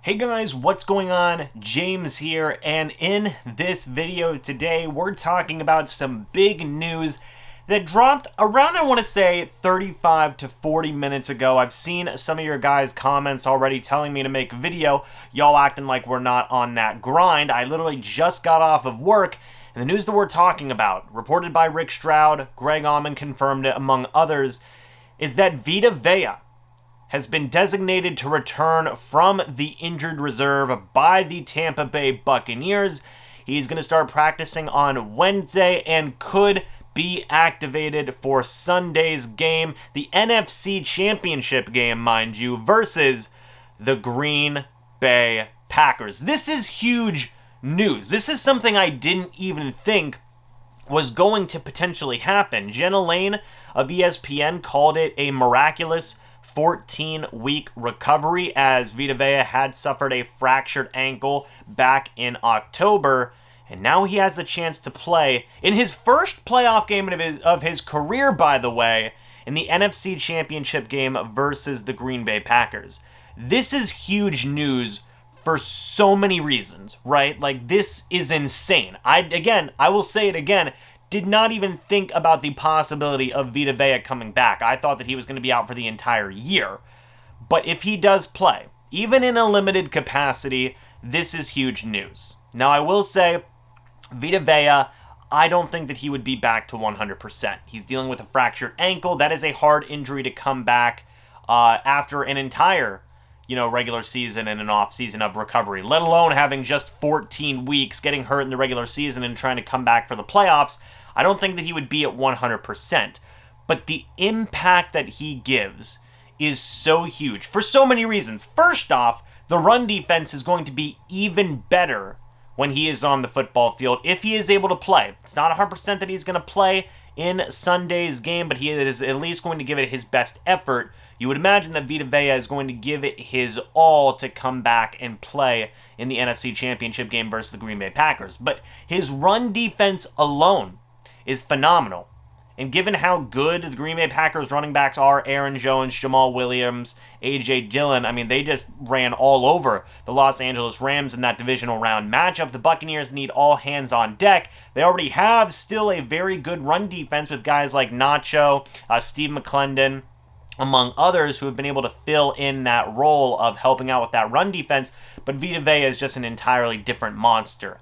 Hey guys, what's going on? James here, and in this video today, we're talking about some big news that dropped around, I want to say, 35 to 40 minutes ago. I've seen some of your guys' comments already telling me to make a video. Y'all acting like we're not on that grind. I literally just got off of work, and the news that we're talking about, reported by Rick Stroud, Greg Auman confirmed it, among others, is that VITA VEA has been designated to return from the injured reserve by the Tampa Bay Buccaneers. He's going to start practicing on Wednesday and could be activated for Sunday's game, the NFC Championship game, mind you, versus the Green Bay Packers. This is huge news. This is something I didn't even think was going to potentially happen. Jenna Lane of ESPN called it a miraculous 14-week recovery, as VITA VEA had suffered a fractured ankle back in October, and now he has a chance to play in his first playoff game of his career, by the way, in the NFC Championship game versus the Green Bay Packers. This is huge news for so many reasons, right? Like, this is insane. I will say it again, did not even think about the possibility of VITA VEA coming back. I thought that he was going to be out for the entire year. But if he does play, even in a limited capacity, this is huge news. Now, I will say, VITA VEA, I don't think that he would be back to 100%. He's dealing with a fractured ankle. That is a hard injury to come back after an entire regular season and an off season of recovery, let alone having just 14 weeks, getting hurt in the regular season and trying to come back for the playoffs. I don't think that he would be at 100%, but the impact that he gives is so huge for so many reasons. First off, the run defense is going to be even better when he is on the football field, if he is able to play. It's not 100% that he's going to play in Sunday's game, but he is at least going to give it his best effort. You would imagine that VITA VEA is going to give it his all to come back and play in the NFC Championship game versus the Green Bay Packers. But his run defense alone is phenomenal. And given how good the Green Bay Packers running backs are, Aaron Jones, Jamal Williams, A.J. Dillon, they just ran all over the Los Angeles Rams in that divisional round matchup. The Buccaneers need all hands on deck. They already have still a very good run defense with guys like Nacho, Steve McClendon, among others, who have been able to fill in that role of helping out with that run defense. But VITA VEA is just an entirely different monster.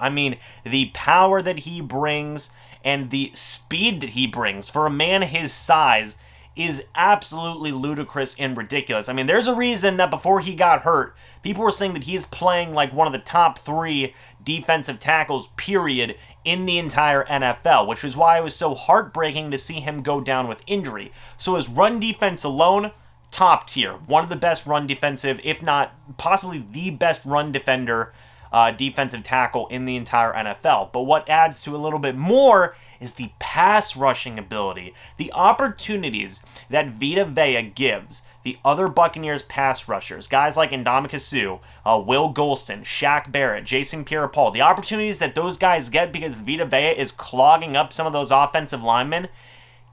The power that he brings and the speed that he brings for a man his size is absolutely ludicrous and ridiculous. There's a reason that before he got hurt, people were saying that he is playing like one of the top 3 defensive tackles, period, in the entire NFL, which is why it was so heartbreaking to see him go down with injury. So his run defense alone, top tier. One of the best run defensive, if not possibly the best run defender, defensive tackle in the entire NFL. But what adds to a little bit more is the pass rushing ability. The opportunities that VITA VEA gives the other Buccaneers pass rushers, guys like Ndamukong Suh, Will Golston, Shaq Barrett, Jason Pierre-Paul, the opportunities that those guys get because VITA VEA is clogging up some of those offensive linemen,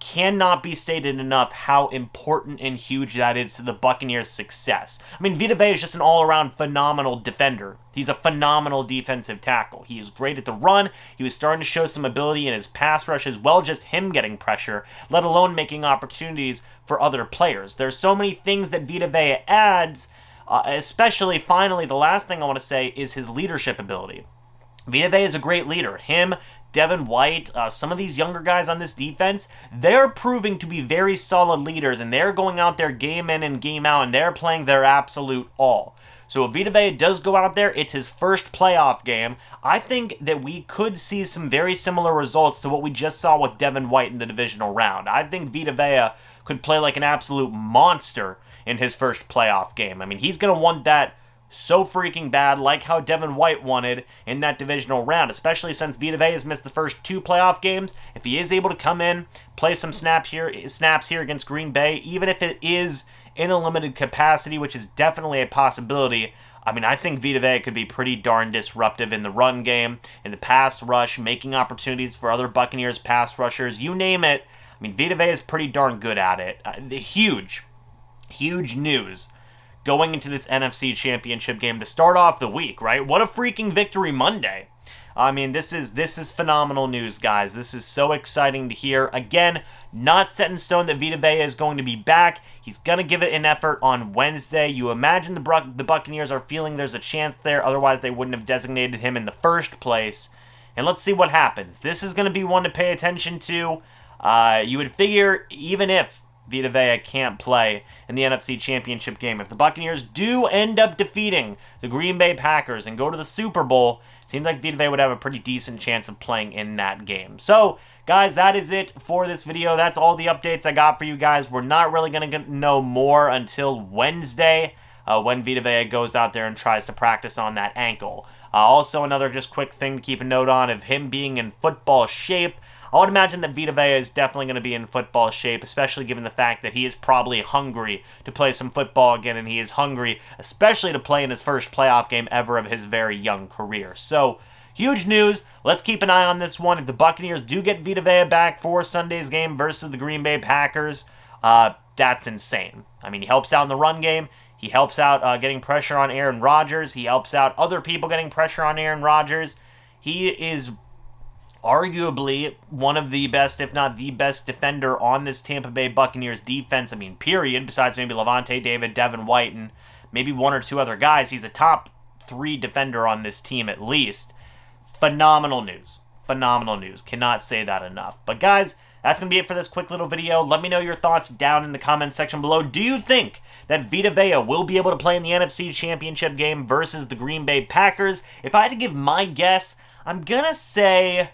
cannot be stated enough how important and huge that is to the Buccaneers' success. VITA VEA is just an all-around phenomenal defender. He's a phenomenal defensive tackle. He is great at the run. He was starting to show some ability in his pass rush as well, just him getting pressure, let alone making opportunities for other players. There's so many things that VITA VEA adds, especially, finally, the last thing I want to say is his leadership ability. VITA VEA is a great leader. Him, Devin White, some of these younger guys on this defense, they're proving to be very solid leaders, and they're going out there game in and game out, and they're playing their absolute all. So if VITA VEA does go out there, it's his first playoff game. I think that we could see some very similar results to what we just saw with Devin White in the divisional round. I think VITA VEA could play like an absolute monster in his first playoff game. He's going to want that so freaking bad, like how Devin White wanted in that divisional round, especially since VITA VEA has missed the first 2 playoff games. If he is able to come in, play some snaps here against Green Bay, even if it is in a limited capacity, which is definitely a possibility, I think VITA VEA could be pretty darn disruptive in the run game, in the pass rush, making opportunities for other Buccaneers pass rushers, you name it. VITA VEA is pretty darn good at it. Huge news going into this NFC Championship game to start off the week, right? What a freaking victory Monday. I mean, this is phenomenal news, guys. This is so exciting to hear. Again, not set in stone that Vita Vea is going to be back. He's going to give it an effort on Wednesday. You imagine the Buccaneers are feeling there's a chance there. Otherwise, they wouldn't have designated him in the first place. And let's see what happens. This is going to be one to pay attention to. You would figure even if Vita Vea can't play in the NFC Championship game, if the Buccaneers do end up defeating the Green Bay Packers and go to the Super Bowl, it seems like Vita Vea would have a pretty decent chance of playing in that game. So, guys, that is it for this video. That's all the updates I got for you guys. We're not really going to know more until Wednesday when Vita Vea goes out there and tries to practice on that ankle. Also, another just quick thing to keep a note on of him being in football shape. I would imagine that Vita Vea is definitely going to be in football shape, especially given the fact that he is probably hungry to play some football again, and he is hungry especially to play in his first playoff game ever of his very young career. So, huge news. Let's keep an eye on this one. If the Buccaneers do get Vita Vea back for Sunday's game versus the Green Bay Packers, that's insane. I mean, he helps out in the run game. He helps out getting pressure on Aaron Rodgers. He helps out other people getting pressure on Aaron Rodgers. He is arguably one of the best, if not the best defender on this Tampa Bay Buccaneers defense. I mean, period, besides maybe Levante David, Devin White, and maybe one or two other guys. He's a top 3 defender on this team at least. Phenomenal news. Phenomenal news. Cannot say that enough. But guys, that's going to be it for this quick little video. Let me know your thoughts down in the comment section below. Do you think that Vita Vea will be able to play in the NFC Championship game versus the Green Bay Packers? If I had to give my guess, I'm going to say...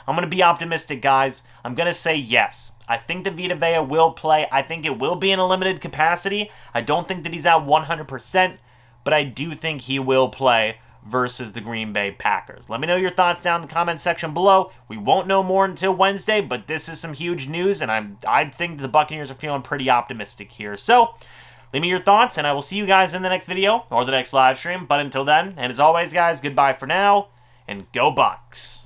I'm going to be optimistic, guys. I'm going to say yes. I think that Vita Vea will play. I think it will be in a limited capacity. I don't think that he's at 100%, but I do think he will play versus the Green Bay Packers. Let me know your thoughts down in the comment section below. We won't know more until Wednesday, but this is some huge news, and I think the Buccaneers are feeling pretty optimistic here. So, leave me your thoughts, and I will see you guys in the next video or the next live stream. But until then, and as always, guys, goodbye for now, and go Bucs.